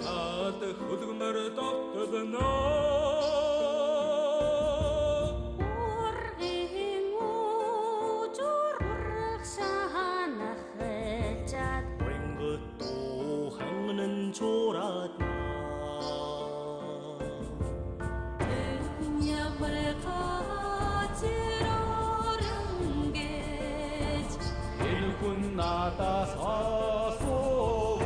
Наад хөлгөнөр тогтолно Ургийн үжүр урах шаханах чад Бонгот ханган чуратна явар гацрорн гэж энэ хүн надаас асуув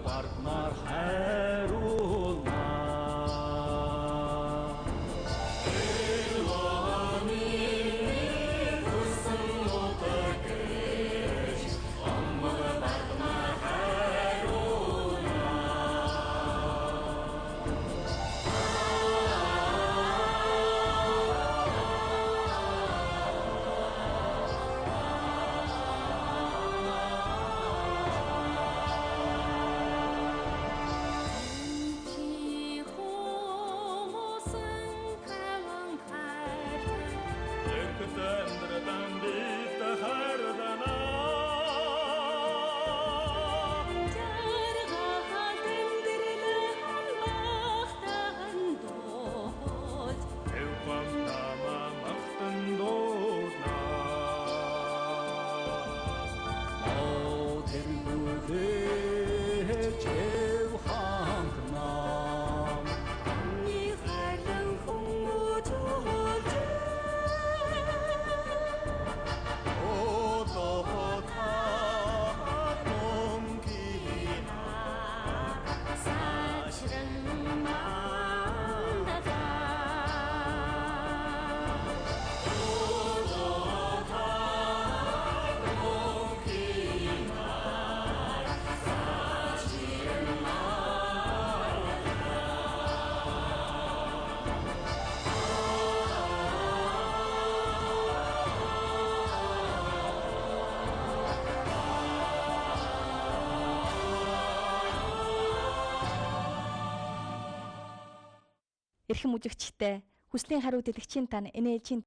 Бардмар хайруулна Элвани хүрсэн утгэж Аммаг бардмар хайруулна Эрхэм үзэгчдээ хүслийн хариу дэлгэцийн тань энэ ээлжийн